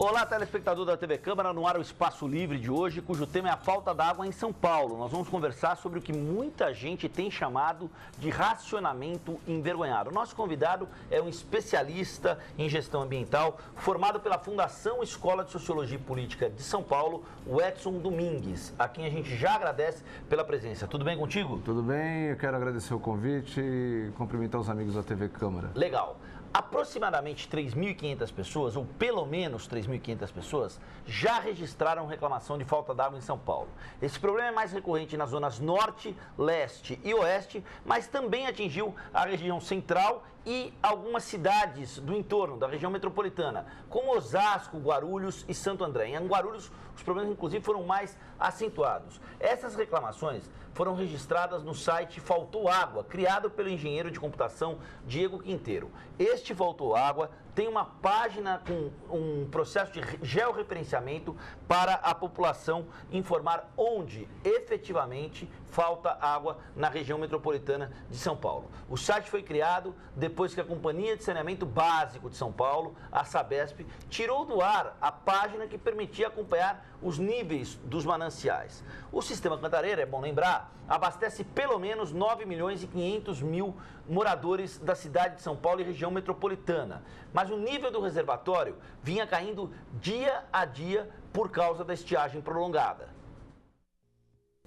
Olá, telespectador da TV Câmara, no ar o Espaço Livre de hoje, cujo tema é a falta d'água em São Paulo. Nós vamos conversar sobre o que muita gente tem chamado de racionamento envergonhado. Nosso convidado é um especialista em gestão ambiental, formado pela Fundação Escola de Sociologia e Política de São Paulo, o Edson Domingues, a quem a gente já agradece pela presença. Tudo bem contigo? Tudo bem, eu quero agradecer o convite e cumprimentar os amigos da TV Câmara. Legal. Aproximadamente 3.500 pessoas, ou pelo menos 3.500 pessoas, já registraram reclamação de falta d'água em São Paulo. Esse problema é mais recorrente nas zonas norte, leste e oeste, mas também atingiu a região central e algumas cidades do entorno, da região metropolitana, como Osasco, Guarulhos e Santo André. Em Guarulhos, os problemas, inclusive, foram mais acentuados. Essas reclamações foram registradas no site Faltou Água, criado pelo engenheiro de computação Diego Quinteiro. Este Faltou Água tem uma página com um processo de georreferenciamento para a população informar onde efetivamente falta água na região metropolitana de São Paulo. O site foi criado depois que a Companhia de Saneamento Básico de São Paulo, a Sabesp, tirou do ar a página que permitia acompanhar os níveis dos mananciais. O sistema Cantareira, é bom lembrar, abastece pelo menos 9.500.000 moradores da cidade de São Paulo e região metropolitana. Mas o nível do reservatório vinha caindo dia a dia por causa da estiagem prolongada.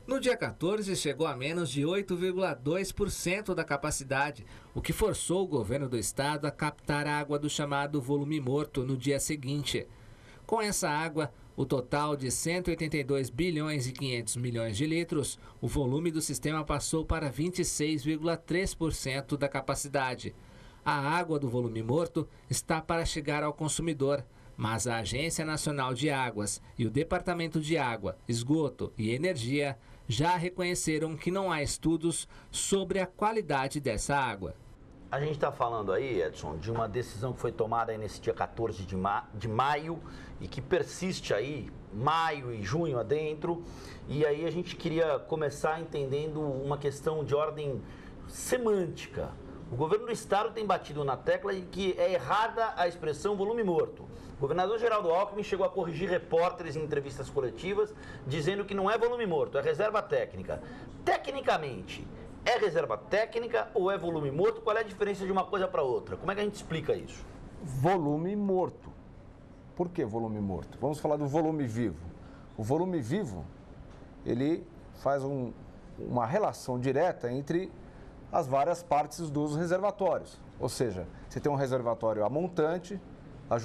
No dia 14, chegou a menos de 8,2% da capacidade, o que forçou o governo do estado a captar água do chamado volume morto no dia seguinte. Com essa água, o total de 182 bilhões e 500 milhões de litros, o volume do sistema passou para 26,3% da capacidade. A água do volume morto está para chegar ao consumidor, mas a Agência Nacional de Águas e o Departamento de Água, Esgoto e Energia já reconheceram que não há estudos sobre a qualidade dessa água. A gente está falando aí, Edson, de uma decisão que foi tomada aí nesse dia 14 de maio e que persiste aí, maio e junho adentro. E aí a gente queria começar entendendo uma questão de ordem semântica. O governo do estado tem batido na tecla de que é errada a expressão volume morto. O governador Geraldo Alckmin chegou a corrigir repórteres em entrevistas coletivas, dizendo que não é volume morto, é reserva técnica. Tecnicamente, é reserva técnica ou é volume morto? Qual é a diferença de uma coisa para outra? Como é que a gente explica isso? Volume morto. Por que volume morto? Vamos falar do volume vivo. O volume vivo, ele faz uma relação direta entre as várias partes dos reservatórios. Ou seja, você tem um reservatório a montante, a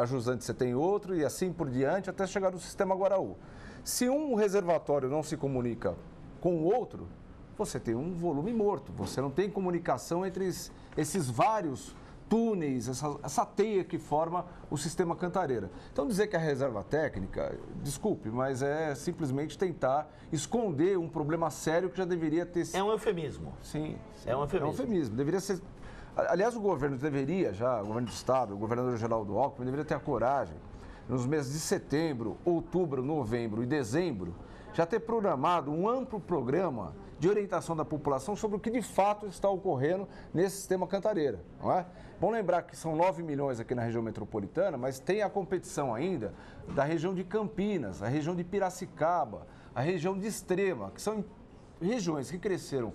jusante você tem outro e assim por diante até chegar no sistema Guaraú. Se um reservatório não se comunica com o outro, você tem um volume morto. Você não tem comunicação entre esses vários túneis, essa teia que forma o sistema Cantareira. Então dizer que a reserva técnica, desculpe, mas é simplesmente tentar esconder um problema sério que já deveria ter sido. É um eufemismo. Sim. É um eufemismo. É um eufemismo. Deveria ser. Aliás, o governo deveria já, o governo do estado, o governador Geraldo Alckmin, deveria ter a coragem, nos meses de setembro, outubro, novembro e dezembro, já ter programado um amplo programa de orientação da população sobre o que de fato está ocorrendo nesse sistema Cantareira, não é? Bom lembrar que são 9 milhões aqui na região metropolitana, mas tem a competição ainda da região de Campinas, a região de Piracicaba, a região de Extrema, que são regiões que cresceram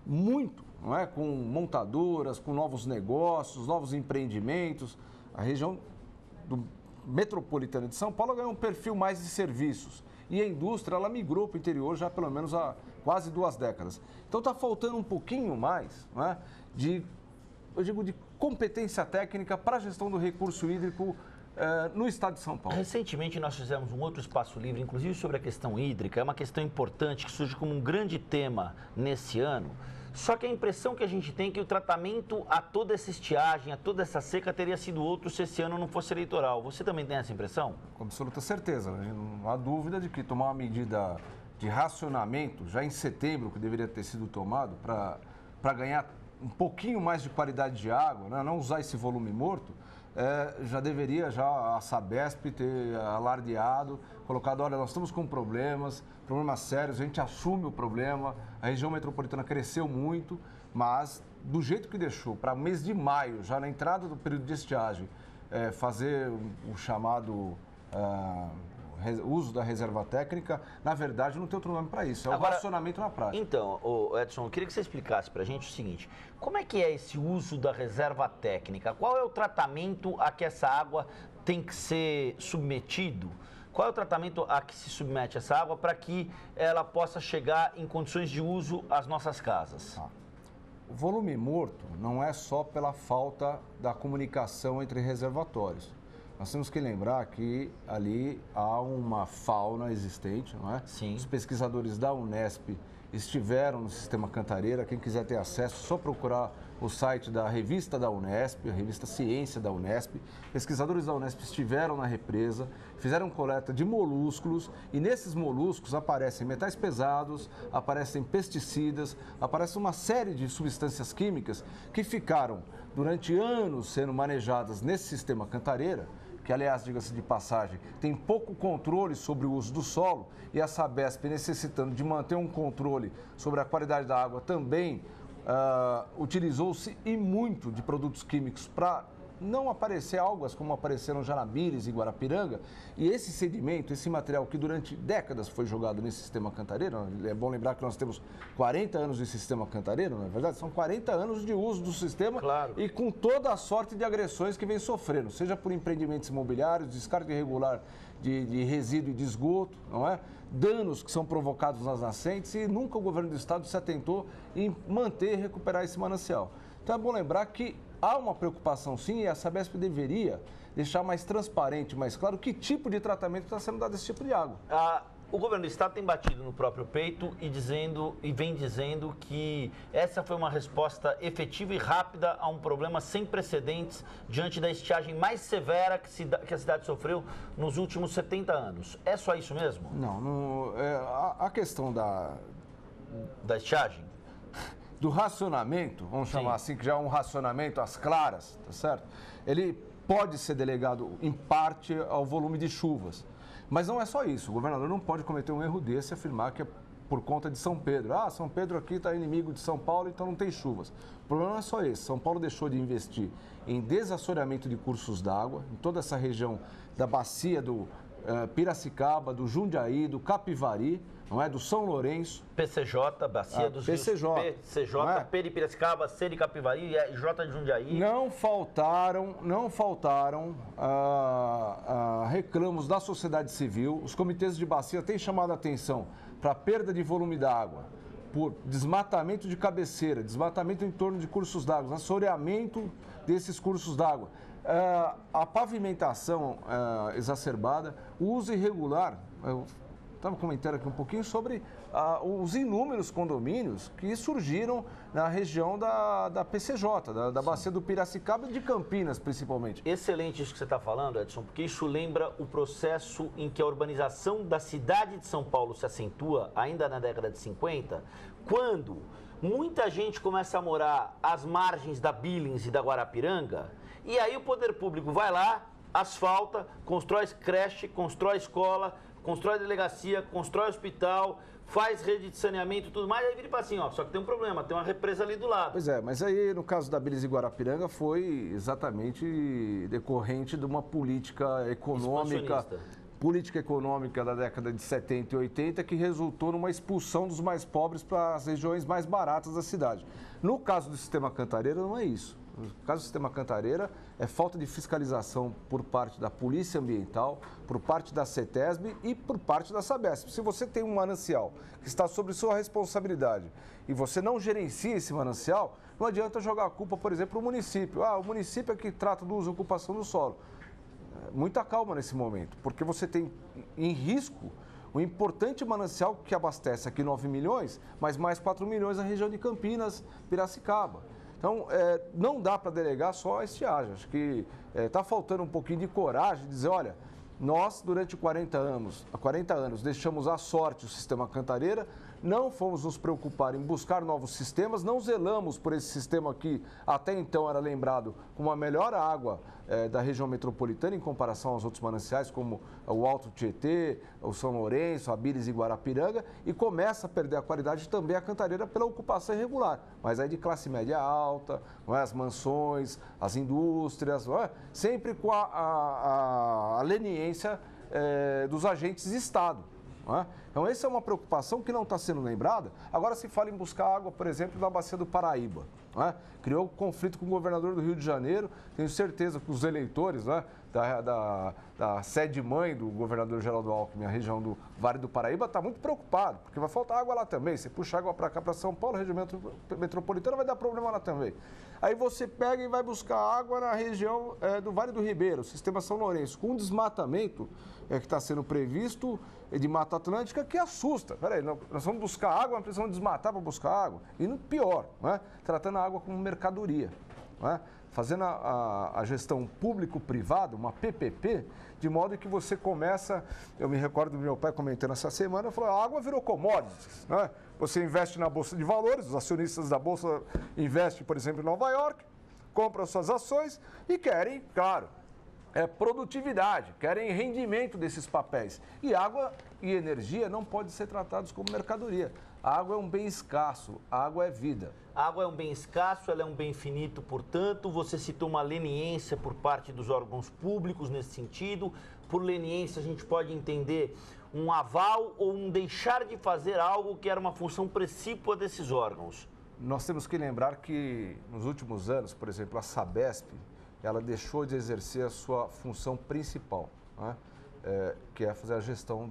muito, não é? Com montadoras, com novos negócios, novos empreendimentos. A região metropolitana de São Paulo ganhou um perfil mais de serviços. E a indústria, ela migrou para o interior já pelo menos há quase 2 décadas. Então está faltando um pouquinho mais, não é? de competência técnica para a gestão do recurso hídrico no estado de São Paulo. Recentemente nós fizemos um outro espaço livre, inclusive sobre a questão hídrica. É uma questão importante que surge como um grande tema nesse ano. Só que a impressão que a gente tem é que o tratamento a toda essa estiagem, a toda essa seca, teria sido outro se esse ano não fosse eleitoral. Você também tem essa impressão? Com absoluta certeza. Não há dúvida de que tomar uma medida de racionamento, já em setembro, que deveria ter sido tomado, para ganhar um pouquinho mais de qualidade de água, né? Não usar esse volume morto, já deveria a Sabesp ter alardeado, colocado, olha, nós estamos com problemas sérios, a gente assume o problema, a região metropolitana cresceu muito, mas do jeito que deixou, para mês de maio, já na entrada do período de estiagem, fazer o chamado uso da reserva técnica, na verdade não tem outro nome para isso, é o racionamento na prática. Então, Edson, eu queria que você explicasse para a gente o seguinte, como é que é esse uso da reserva técnica? Qual é o tratamento a que essa água tem que ser submetido? Qual é o tratamento a que se submete essa água para que ela possa chegar em condições de uso às nossas casas? O volume morto não é só pela falta da comunicação entre reservatórios. Nós temos que lembrar que ali há uma fauna existente, não é? Sim. Os pesquisadores da Unesp estiveram no sistema Cantareira. Quem quiser ter acesso, é só procurar o site da revista da Unesp, a revista Ciência da Unesp. Pesquisadores da Unesp estiveram na represa, fizeram coleta de molúsculos e nesses molúsculos aparecem metais pesados, aparecem pesticidas, aparece uma série de substâncias químicas que ficaram durante anos sendo manejadas nesse sistema Cantareira, que, aliás, diga-se de passagem, tem pouco controle sobre o uso do solo e a Sabesp, necessitando de manter um controle sobre a qualidade da água, também utilizou-se e muito de produtos químicos para não aparecer algas como apareceram já na Bires e Guarapiranga. E esse sedimento, esse material que durante décadas foi jogado nesse sistema Cantareira, é bom lembrar que nós temos 40 anos de sistema Cantareira, não é verdade? São 40 anos de uso do sistema, claro, e com toda a sorte de agressões que vem sofrendo, seja por empreendimentos imobiliários, descarte irregular de resíduo e de esgoto, não é? Danos que são provocados nas nascentes, e nunca o governo do estado se atentou em manter e recuperar esse manancial. Então é bom lembrar que há uma preocupação sim, e a Sabesp deveria deixar mais transparente, mais claro, que tipo de tratamento está sendo dado a esse tipo de água. O governo do estado tem batido no próprio peito e vem dizendo que essa foi uma resposta efetiva e rápida a um problema sem precedentes diante da estiagem mais severa que a cidade sofreu nos últimos 70 anos. É só isso mesmo? Não, a questão da estiagem? Do racionamento, vamos chamar assim, que já é um racionamento às claras, tá certo? Ele pode ser delegado em parte ao volume de chuvas. Mas não é só isso, o governador não pode cometer um erro desse e afirmar que é por conta de São Pedro. São Pedro aqui está inimigo de São Paulo, então não tem chuvas. O problema não é só esse, São Paulo deixou de investir em desassoreamento de cursos d'água, em toda essa região da bacia do Piracicaba, do Jundiaí, do Capivari, não é? Do São Lourenço. PCJ, bacia dos PCJ, rios PCJ, P de Piracicaba, C de Capivari e J de Jundiaí. Não faltaram reclamos da sociedade civil. Os comitês de bacia têm chamado a atenção para a perda de volume da água por desmatamento de cabeceira, desmatamento em torno de cursos d'água, assoreamento desses cursos d'água. A pavimentação exacerbada, o uso irregular. Eu estava comentando aqui um pouquinho sobre os inúmeros condomínios que surgiram na região da PCJ, da bacia do Piracicaba e de Campinas, principalmente. Excelente isso que você está falando, Edson, porque isso lembra o processo em que a urbanização da cidade de São Paulo se acentua, ainda na década de 50, quando muita gente começa a morar às margens da Billings e da Guarapiranga, e aí o poder público vai lá, asfalta, constrói creche, constrói escola, constrói delegacia, constrói hospital, faz rede de saneamento e tudo mais, aí vira para assim, só que tem um problema, tem uma represa ali do lado. Pois é, mas aí no caso da Billings e Guarapiranga foi exatamente decorrente de uma política econômica da década de 70 e 80 que resultou numa expulsão dos mais pobres para as regiões mais baratas da cidade. No caso do sistema Cantareira não é isso. No caso do sistema Cantareira, é falta de fiscalização por parte da Polícia Ambiental, por parte da CETESB e por parte da Sabesp. Se você tem um manancial que está sob sua responsabilidade e você não gerencia esse manancial, não adianta jogar a culpa, por exemplo, no município. O município é que trata do uso e ocupação do solo. Muita calma nesse momento, porque você tem em risco o importante manancial que abastece aqui 9 milhões, mas mais 4 milhões na região de Campinas, Piracicaba. Então, não dá para delegar só a estiagem. Acho que está faltando um pouquinho de coragem de dizer, olha, nós durante 40 anos deixamos à sorte o sistema Cantareira, não fomos nos preocupar em buscar novos sistemas, não zelamos por esse sistema que até então era lembrado como a melhor água da região metropolitana em comparação aos outros mananciais, como o Alto Tietê, o São Lourenço, a Bires e Guarapiranga, e começa a perder a qualidade também a Cantareira pela ocupação irregular, mas aí de classe média alta, não é? As mansões, as indústrias, não é? Sempre com a leniência dos agentes de Estado. Não é? Então, essa é uma preocupação que não está sendo lembrada. Agora se fala em buscar água, por exemplo, na Bacia do Paraíba. Não é? Criou conflito com o governador do Rio de Janeiro. Tenho certeza que os eleitores, né, da sede-mãe do governador Geraldo Alckmin, a região do Vale do Paraíba, está muito preocupado, porque vai faltar água lá também. Você puxa água para cá, para São Paulo, a região metropolitana, vai dar problema lá também. Aí você pega e vai buscar água na região do Vale do Ribeiro, sistema São Lourenço, com um desmatamento que está sendo previsto de Mata Atlântica, que assusta. Peraí, nós vamos buscar água, mas precisamos desmatar para buscar água. E no pior, né? Tratando a água como mercadoria. Né? Fazendo a gestão público-privada, uma PPP, de modo que você começa... Eu me recordo do meu pai comentando essa semana, falou, a água virou commodities. Né? Você investe na Bolsa de Valores, os acionistas da Bolsa investem, por exemplo, em Nova York, compram suas ações e querem, claro, produtividade, querem rendimento desses papéis. E água e energia não podem ser tratados como mercadoria. A água é um bem escasso, a água é vida. A água é um bem escasso, ela é um bem finito, portanto, você citou uma leniência por parte dos órgãos públicos nesse sentido. Por leniência, a gente pode entender um aval ou um deixar de fazer algo que era uma função precípua desses órgãos. Nós temos que lembrar que, nos últimos anos, por exemplo, a Sabesp, ela deixou de exercer a sua função principal, né? Que é fazer a gestão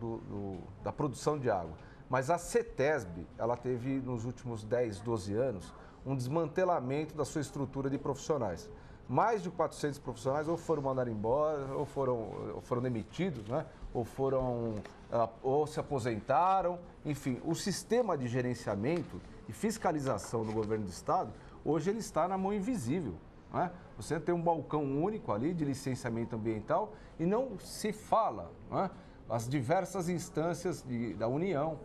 da produção de água. Mas a CETESB, ela teve nos últimos 10, 12 anos, um desmantelamento da sua estrutura de profissionais. Mais de 400 profissionais ou foram mandados embora, ou foram demitidos, né? ou se aposentaram. Enfim, o sistema de gerenciamento e fiscalização do governo do Estado, hoje ele está na mão invisível. Né? Você tem um balcão único ali de licenciamento ambiental e não se fala, né? As diversas instâncias da União,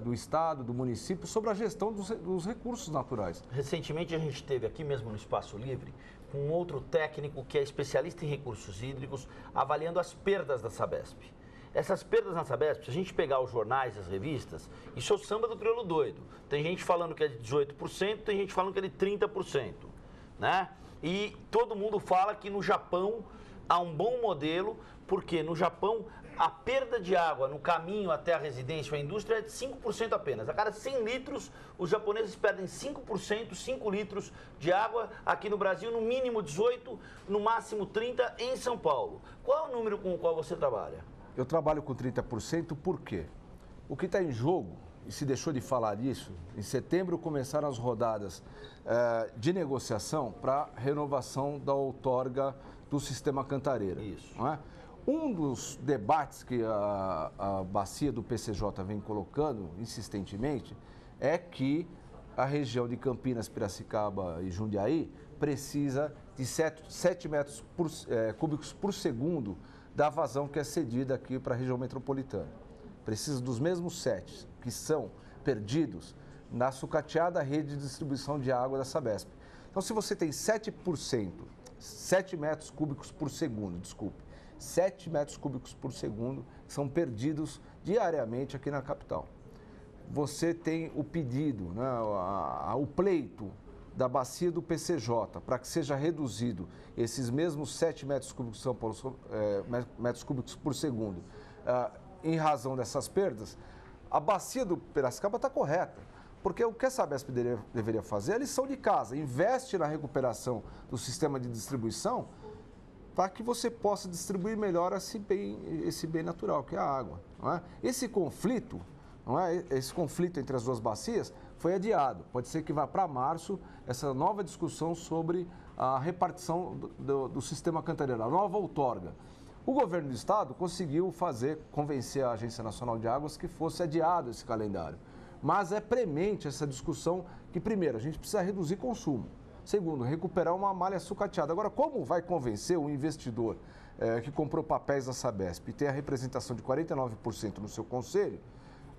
do Estado, do município, sobre a gestão dos recursos naturais. Recentemente a gente teve aqui mesmo no Espaço Livre com outro técnico que é especialista em recursos hídricos, avaliando as perdas da Sabesp. Essas perdas na Sabesp, se a gente pegar os jornais, as revistas, isso é o samba do crioulo doido. Tem gente falando que é de 18%, tem gente falando que é de 30%, né? E todo mundo fala que no Japão há um bom modelo, porque no Japão a perda de água no caminho até a residência ou a indústria é de 5% apenas. A cada 100 litros, os japoneses perdem 5%, 5 litros de água. Aqui no Brasil, no mínimo 18, no máximo 30 em São Paulo. Qual é o número com o qual você trabalha? Eu trabalho com 30%, por quê? O que está em jogo, e se deixou de falar disso, em setembro começaram as rodadas de negociação para renovação da outorga do sistema Cantareira. Isso. Não é? Um dos debates que a bacia do PCJ vem colocando insistentemente é que a região de Campinas, Piracicaba e Jundiaí precisa de 7 metros cúbicos por segundo da vazão que é cedida aqui para a região metropolitana. Precisa dos mesmos 7 que são perdidos na sucateada rede de distribuição de água da Sabesp. Então, se você tem 7 metros cúbicos por segundo, 7 metros cúbicos por segundo são perdidos diariamente aqui na capital. Você tem o pedido, né, o pleito da bacia do PCJ para que seja reduzido esses mesmos 7 metros cúbicos, metros cúbicos por segundo em razão dessas perdas. A bacia do Piracicaba está correta, porque o que a Sabesp deveria fazer é a lição de casa, investe na recuperação do sistema de distribuição para que você possa distribuir melhor esse bem natural, que é a água. Não é? Esse conflito, não é? Esse conflito entre as duas bacias foi adiado. Pode ser que vá para março essa nova discussão sobre a repartição do sistema Cantareira, a nova outorga. O governo do estado conseguiu convencer a Agência Nacional de Águas que fosse adiado esse calendário. Mas é premente essa discussão que, primeiro, a gente precisa reduzir consumo. Segundo, recuperar uma malha sucateada. Agora, como vai convencer um investidor que comprou papéis da Sabesp e tem a representação de 49% no seu conselho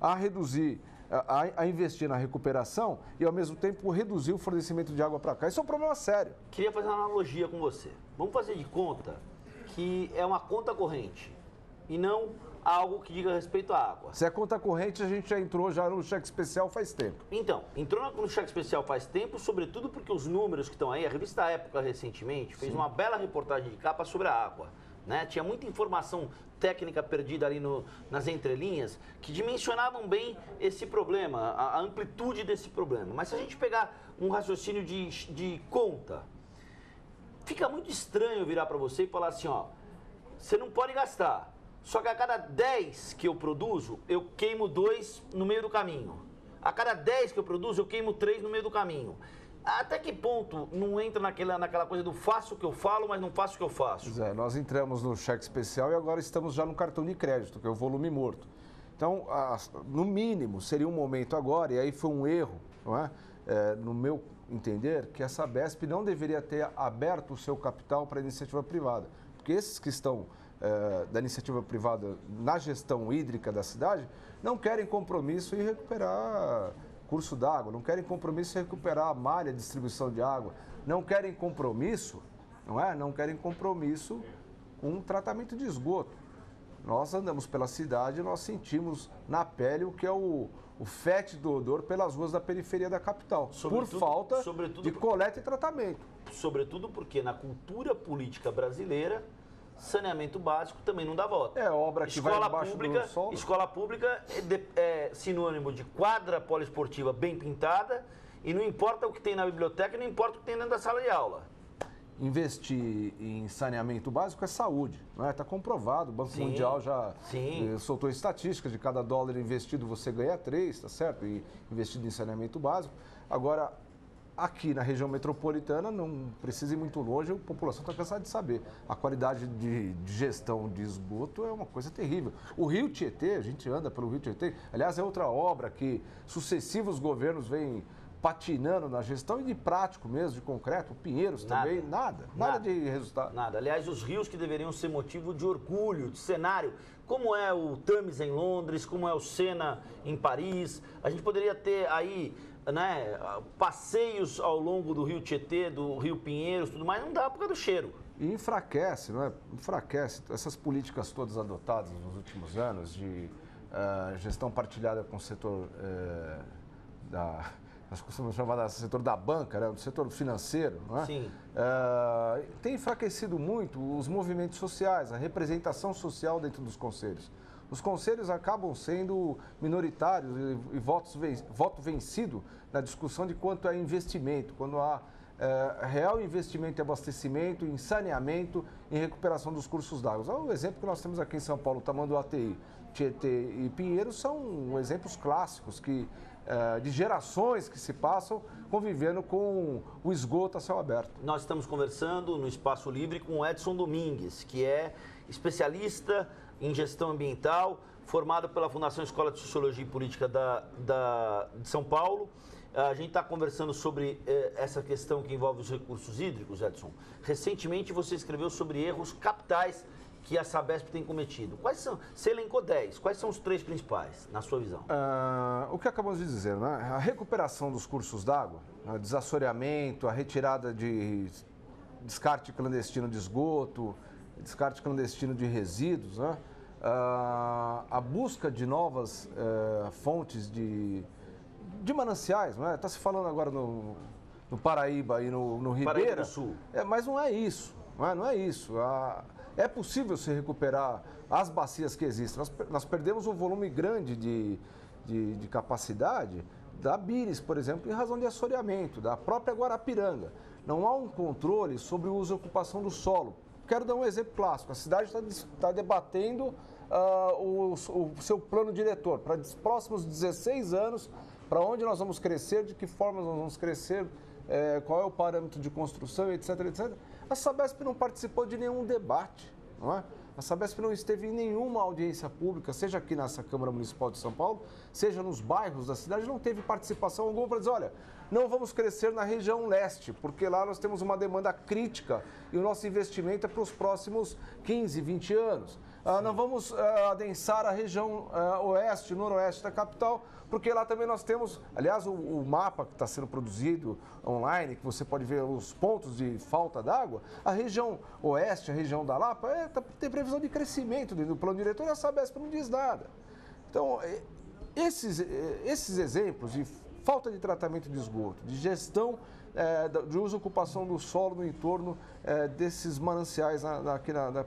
a reduzir a investir na recuperação e, ao mesmo tempo, reduzir o fornecimento de água para cá. Isso é um problema sério. Queria fazer uma analogia com você. Vamos fazer de conta que é uma conta corrente e não algo que diga respeito à água. Se é conta corrente, a gente já entrou no cheque especial faz tempo. Então, entrou no cheque especial faz tempo, sobretudo porque os números que estão aí, a revista Época recentemente fez uma bela reportagem de capa sobre a água. Né? Tinha muita informação técnica perdida ali nas entrelinhas que dimensionavam bem esse problema, a amplitude desse problema. Mas se a gente pegar um raciocínio de conta, fica muito estranho virar para você e falar assim, ó, você não pode gastar. Só que a cada 10 que eu produzo, eu queimo 2 no meio do caminho. A cada 10 que eu produzo, eu queimo 3 no meio do caminho. Até que ponto não entra naquela coisa do faço o que eu falo, mas não faço o que eu faço? Pois é, nós entramos no cheque especial e agora estamos já no cartão de crédito, que é o volume morto. Então, no mínimo, seria um momento agora, e aí foi um erro, não é? No meu entender, que a Sabesp não deveria ter aberto o seu capital para a iniciativa privada. Porque esses que estão da iniciativa privada na gestão hídrica da cidade não querem compromisso em recuperar curso d'água, não querem compromisso em recuperar a malha de distribuição de água, não querem compromisso, não é? Não querem compromisso com tratamento de esgoto. Nós andamos pela cidade e nós sentimos na pele o que é o fétido odor pelas ruas da periferia da capital, por falta de coleta e tratamento. Sobretudo porque na cultura política brasileira, saneamento básico também não dá voto. É obra que vai embaixo do solo. Escola pública é sinônimo de quadra poliesportiva bem pintada e não importa o que tem na biblioteca, não importa o que tem dentro da sala de aula. Investir em saneamento básico é saúde, não é? Está comprovado, o Banco Mundial já soltou estatísticas de cada dólar investido você ganha 3, tá certo? E investido em saneamento básico. Agora, aqui na região metropolitana, não precisa ir muito longe, a população está cansada de saber. A qualidade de gestão de esgoto é uma coisa terrível. O Rio Tietê, a gente anda pelo Rio Tietê, aliás, é outra obra que sucessivos governos vêm patinando na gestão e de prático mesmo, de concreto, o Pinheiros também, nada de resultado. Nada. Aliás, os rios que deveriam ser motivo de orgulho, de cenário, como é o Thames em Londres, como é o Sena em Paris, a gente poderia ter aí, né, passeios ao longo do Rio Tietê, do Rio Pinheiros, tudo mais, não dá por causa do cheiro. E enfraquece, não é? Enfraquece essas políticas todas adotadas nos últimos anos de gestão partilhada com o setor nós costumamos chamar do setor da banca, né? Do setor financeiro, não é? Sim. Tem enfraquecido muito os movimentos sociais, a representação social dentro dos conselhos. Os conselhos acabam sendo minoritários e voto vencido na discussão de quanto é investimento, quando há real investimento em abastecimento, em saneamento, em recuperação dos cursos d'água. O exemplo que nós temos aqui em São Paulo, Tamanduateí, Tietê e Pinheiros, são exemplos clássicos de gerações que se passam convivendo com o esgoto a céu aberto. Nós estamos conversando no Espaço Livre com o Edson Domingues, que é especialista em gestão ambiental, formado pela Fundação Escola de Sociologia e Política de São Paulo. A gente está conversando sobre essa questão que envolve os recursos hídricos, Edson. Recentemente você escreveu sobre erros capitais que a Sabesp tem cometido. Quais são? Você elencou 10. Quais são os 3 principais, na sua visão? O que acabamos de dizer, né? A recuperação dos cursos d'água, o desassoreamento, a retirada de descarte clandestino de esgoto, descarte clandestino de resíduos, né? A busca de novas fontes de mananciais, não é? Está se falando agora no Paraíba e no Ribeira. Paraíba do Sul. Mas não é isso, não é isso. É possível se recuperar as bacias que existem. Nós perdemos um volume grande de capacidade da Bires, por exemplo, em razão de assoreamento, da própria Guarapiranga. Não há um controle sobre o uso e ocupação do solo. Quero dar um exemplo clássico. A cidade está debatendo o seu plano diretor para os próximos 16 anos, para onde nós vamos crescer, de que forma nós vamos crescer, qual é o parâmetro de construção, etc, etc. A Sabesp não participou de nenhum debate, não é? A Sabesp não esteve em nenhuma audiência pública, seja aqui nessa Câmara Municipal de São Paulo, seja nos bairros da cidade, não teve participação alguma para dizer, olha, não vamos crescer na região leste, porque lá nós temos uma demanda crítica e o nosso investimento é para os próximos 15, 20 anos. Não vamos adensar a região oeste, noroeste da capital, porque lá também nós temos, aliás, o mapa que está sendo produzido online, que você pode ver os pontos de falta d'água, a região oeste, a região da Lapa, tem previsão de crescimento do plano diretor e a Sabesp não diz nada. Então, esses exemplos de falta de tratamento de esgoto, de gestão de uso e ocupação do solo no entorno desses mananciais,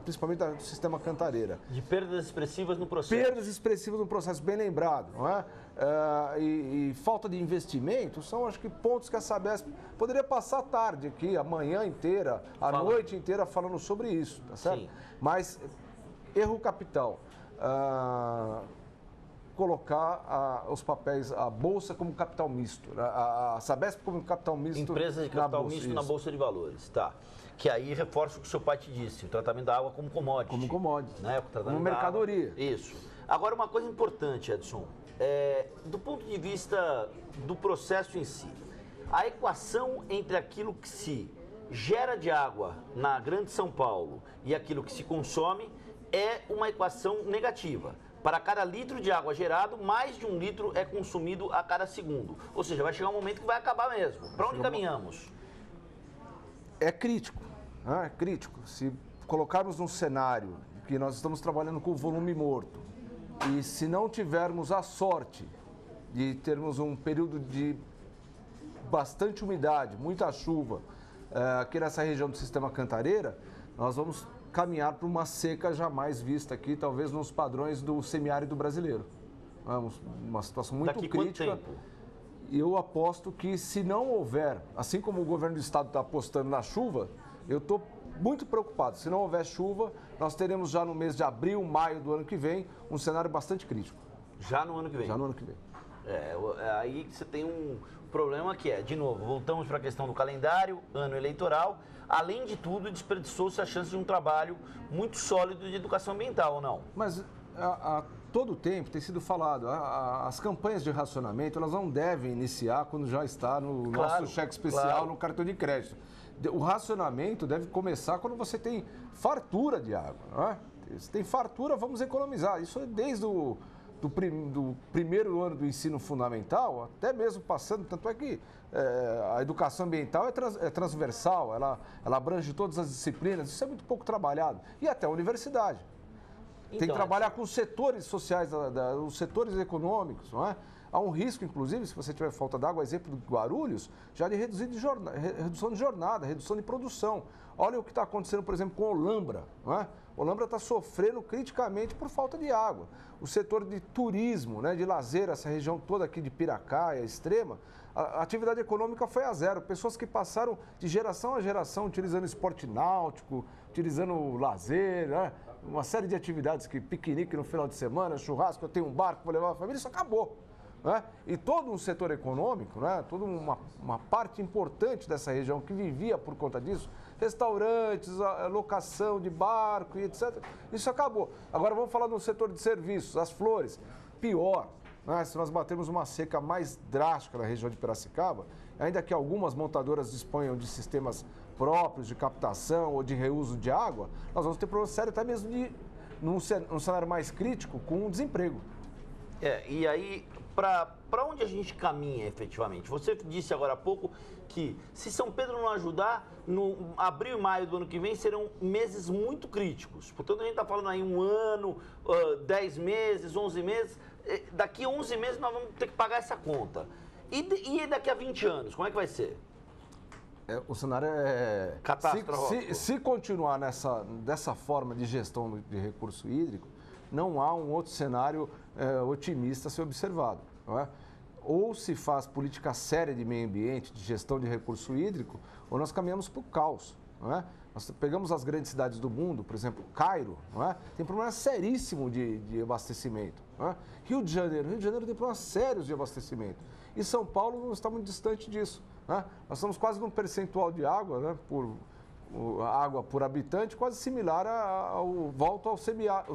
principalmente do sistema Cantareira. De perdas expressivas no processo. Perdas expressivas no processo, bem lembrado, não é? E falta de investimento são, acho que, pontos que a Sabesp poderia passar a tarde aqui, a manhã inteira, a noite inteira falando sobre isso, tá certo? Sim. Mas, erro capital. Colocar os papéis, a Bolsa como capital misto, a Sabesp como capital misto. Empresas de capital misto na Bolsa de Valores, tá. Que aí reforça o que o seu pai te disse, o tratamento da água como commodity. Como commodity, né? Como mercadoria. Isso. Agora, uma coisa importante, Edson, do ponto de vista do processo em si, a equação entre aquilo que se gera de água na Grande São Paulo e aquilo que se consome é uma equação negativa. Para cada litro de água gerado, mais de 1 litro é consumido a cada segundo. Ou seja, vai chegar um momento que vai acabar mesmo. Para onde caminhamos? É crítico, né? É crítico. Se colocarmos num cenário que nós estamos trabalhando com volume morto e se não tivermos a sorte de termos um período de bastante umidade, muita chuva aqui nessa região do sistema Cantareira, nós vamos caminhar para uma seca jamais vista aqui, talvez nos padrões do semiárido brasileiro. Uma situação muito crítica. Daqui quanto tempo? Eu aposto que se não houver, assim como o governo do estado está apostando na chuva, eu estou muito preocupado. Se não houver chuva, nós teremos já no mês de abril, maio do ano que vem, um cenário bastante crítico. Já no ano que vem? Já no ano que vem. Aí você tem um problema que de novo, voltamos para a questão do calendário, ano eleitoral. Além de tudo, desperdiçou-se a chance de um trabalho muito sólido de educação ambiental, ou não? Mas a todo tempo tem sido falado, as campanhas de racionamento, elas não devem iniciar quando já está no nosso cheque especial, no cartão de crédito. O racionamento deve começar quando você tem fartura de água, não é? Se tem fartura, vamos economizar. Isso é desde do primeiro ano do ensino fundamental, até mesmo passando, tanto é que a educação ambiental é transversal, ela abrange todas as disciplinas, isso é muito pouco trabalhado, e até a universidade. Tem que trabalhar com os setores sociais, os setores econômicos, não é? Há um risco, inclusive, se você tiver falta d'água, exemplo do Guarulhos, já de redução de jornada, redução de produção. Olha o que está acontecendo, por exemplo, com Olambra, não é? Olambra está sofrendo criticamente por falta de água. O setor de turismo, né, de lazer, essa região toda aqui de Piracaia, Extrema, a atividade econômica foi a zero. Pessoas que passaram de geração a geração utilizando esporte náutico, utilizando lazer, né, uma série de atividades, piquenique no final de semana, churrasco, eu tenho um barco, vou levar a família, isso acabou. Né? E todo um setor econômico, né? Toda uma parte importante dessa região que vivia por conta disso, restaurantes, a locação de barco e etc. Isso acabou. Agora vamos falar do setor de serviços, as flores. Pior, né? Se nós batermos uma seca mais drástica na região de Piracicaba, ainda que algumas montadoras disponham de sistemas próprios de captação ou de reuso de água, nós vamos ter problema sério até mesmo num cenário mais crítico com o desemprego. E aí, para onde a gente caminha efetivamente? Você disse agora há pouco que se São Pedro não ajudar, no abril e maio do ano que vem serão meses muito críticos. Portanto, a gente está falando aí 1 ano, 10 meses, 11 meses. Daqui a 11 meses nós vamos ter que pagar essa conta. E daqui a 20 anos, como é que vai ser? O cenário é catastrófico. Se continuar dessa forma de gestão de recurso hídrico, não há um outro cenário otimista a ser observado. Não é? Ou se faz política séria de meio ambiente, de gestão de recurso hídrico, ou nós caminhamos para o caos. Não é? Nós pegamos as grandes cidades do mundo, por exemplo, Cairo, não é? Tem problema seríssimo de abastecimento. Não é? Rio de Janeiro tem problemas sérios de abastecimento. E São Paulo não está muito distante disso. Né? Nós estamos quase num percentual de água, né, água por habitante, quase similar ao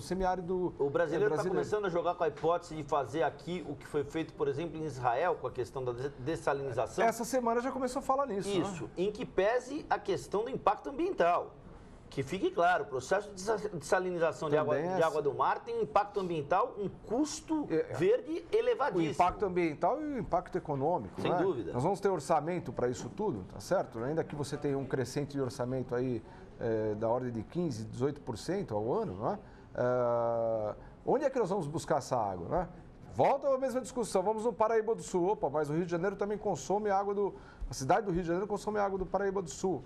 semiárido. O brasileiro está começando a jogar com a hipótese de fazer aqui o que foi feito, por exemplo, em Israel, com a questão da dessalinização. Essa semana já começou a falar nisso. Isso, né? Em que pese a questão do impacto ambiental. Que fique claro, o processo de salinização de água do mar tem um impacto ambiental, um custo verde elevadíssimo. O impacto ambiental e o impacto econômico. Sem dúvida. Nós vamos ter orçamento para isso tudo, tá certo? Ainda que você tenha um crescente de orçamento aí da ordem de 15%, 18% ao ano, não é? Onde é que nós vamos buscar essa água, não é? Volta a mesma discussão, vamos no Paraíba do Sul. Opa, mas o Rio de Janeiro também consome água a cidade do Rio de Janeiro consome água do Paraíba do Sul.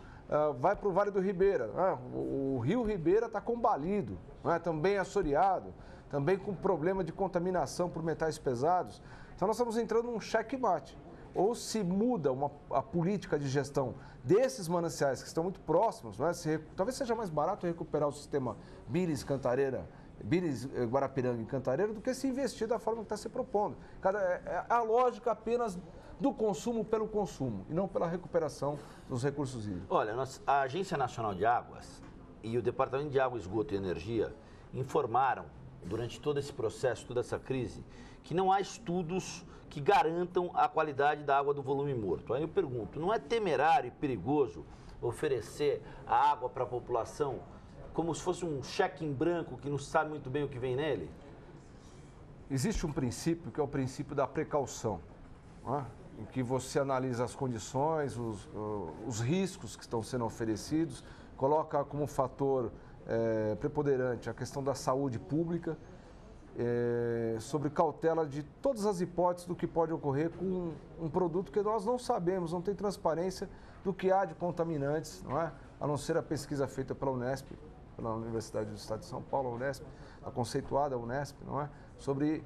Vai para o Vale do Ribeira. O Rio Ribeira está combalido, também assoreado, também com problema de contaminação por metais pesados. Então nós estamos entrando num checkmate. Ou se muda a política de gestão desses mananciais que estão muito próximos, talvez seja mais barato recuperar o sistema Bires, Guarapiranga e Cantareira do que se investir da forma que está se propondo. É a lógica apenas do consumo pelo consumo e não pela recuperação dos recursos hídricos. Olha, a Agência Nacional de Águas e o Departamento de Água, Esgoto e Energia informaram, durante todo esse processo, toda essa crise, que não há estudos que garantam a qualidade da água do volume morto. Aí eu pergunto, não é temerário e perigoso oferecer a água para a população como se fosse um cheque em branco que não sabe muito bem o que vem nele? Existe um princípio que é o princípio da precaução, em que você analisa as condições, os riscos que estão sendo oferecidos, coloca como fator preponderante a questão da saúde pública, sobre cautela de todas as hipóteses do que pode ocorrer com um produto que nós não sabemos, não tem transparência do que há de contaminantes, a não ser a pesquisa feita pela Unesp, pela Universidade do Estado de São Paulo, a Unesp, a conceituada Unesp, sobre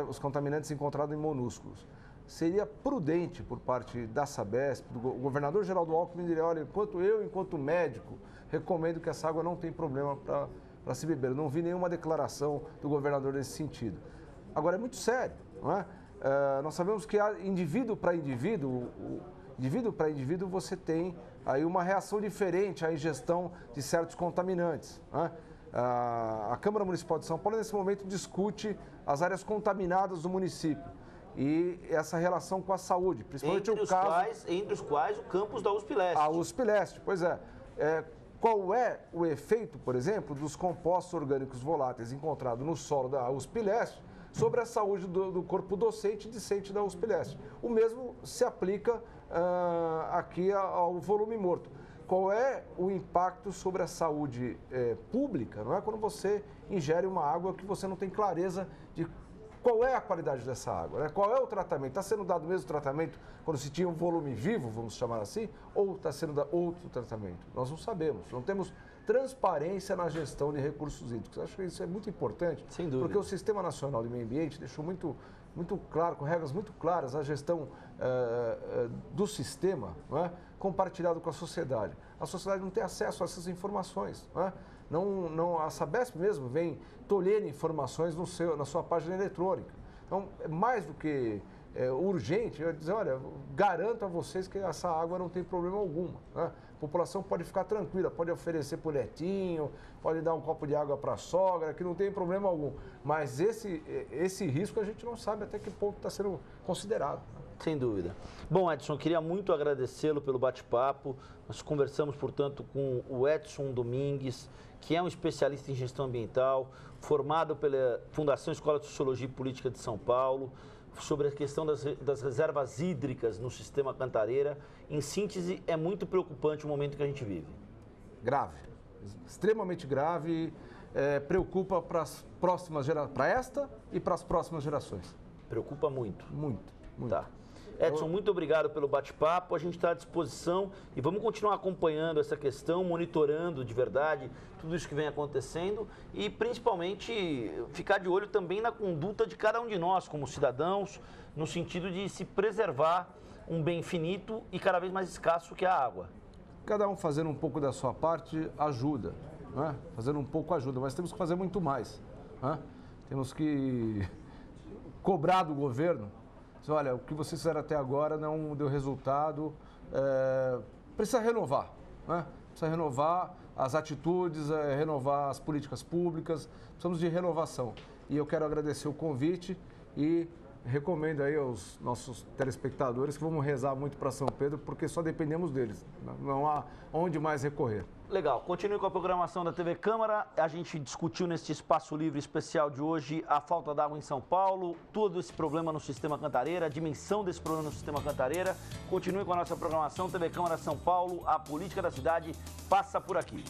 os contaminantes encontrados em monúsculos. Seria prudente por parte da Sabesp, do governador Geraldo Alckmin, dizer, olha, enquanto médico, recomendo que essa água não tem problema para se beber. Eu não vi nenhuma declaração do governador nesse sentido. Agora, é muito sério, nós sabemos que indivíduo para indivíduo, você tem aí uma reação diferente à ingestão de certos contaminantes. A Câmara Municipal de São Paulo, nesse momento, discute as áreas contaminadas do município e essa relação com a saúde, principalmente entre os quais o campus da USP Leste. A USP Leste, pois é. Qual é o efeito, por exemplo, dos compostos orgânicos voláteis encontrados no solo da USP Leste sobre a saúde do corpo docente e discente da USP Leste? O mesmo se aplica aqui ao volume morto. Qual é o impacto sobre a saúde pública? Não é quando você ingere uma água que você não tem clareza de qual é a qualidade dessa água, qual é o tratamento? Está sendo dado o mesmo tratamento quando se tinha um volume vivo, vamos chamar assim, ou está sendo dado outro tratamento? Nós não sabemos, não temos transparência na gestão de recursos hídricos. Acho que isso é muito importante, sem dúvida, porque o Sistema Nacional de Meio Ambiente deixou muito claro, com regras muito claras, a gestão do sistema, compartilhado com a sociedade. A sociedade não tem acesso a essas informações. A Sabesp mesmo vem tolhendo informações na sua página eletrônica. Então, é mais do que urgente eu dizer, olha, garanto a vocês que essa água não tem problema algum. A população pode ficar tranquila, pode oferecer para o netinho, pode dar um copo de água para a sogra, que não tem problema algum. Mas esse risco a gente não sabe até que ponto está sendo considerado. Sem dúvida. Bom, Edson, queria muito agradecê-lo pelo bate-papo. Nós conversamos, portanto, com o Edson Domingues, que é um especialista em gestão ambiental, formado pela Fundação Escola de Sociologia e Política de São Paulo, sobre a questão das reservas hídricas no sistema Cantareira. Em síntese, é muito preocupante o momento que a gente vive. Grave, extremamente grave, preocupa para esta e para as próximas gerações. Preocupa muito? Muito. Tá. Edson, muito obrigado pelo bate-papo, a gente está à disposição e vamos continuar acompanhando essa questão, monitorando de verdade tudo isso que vem acontecendo e principalmente ficar de olho também na conduta de cada um de nós como cidadãos, no sentido de se preservar um bem finito e cada vez mais escasso que a água. Cada um fazendo um pouco da sua parte ajuda, fazendo um pouco ajuda, mas temos que fazer muito mais. Temos que cobrar do governo. Olha, o que vocês fizeram até agora não deu resultado, precisa renovar, Precisa renovar as atitudes, renovar as políticas públicas, precisamos de renovação. E eu quero agradecer o convite e recomendo aí aos nossos telespectadores que vamos rezar muito para São Pedro, porque só dependemos deles. Não há onde mais recorrer. Legal, continue com a programação da TV Câmara. A gente discutiu neste Espaço Livre especial de hoje a falta d'água em São Paulo, todo esse problema no Sistema Cantareira, a dimensão desse problema no Sistema Cantareira. Continue com a nossa programação, TV Câmara São Paulo, a política da cidade passa por aqui.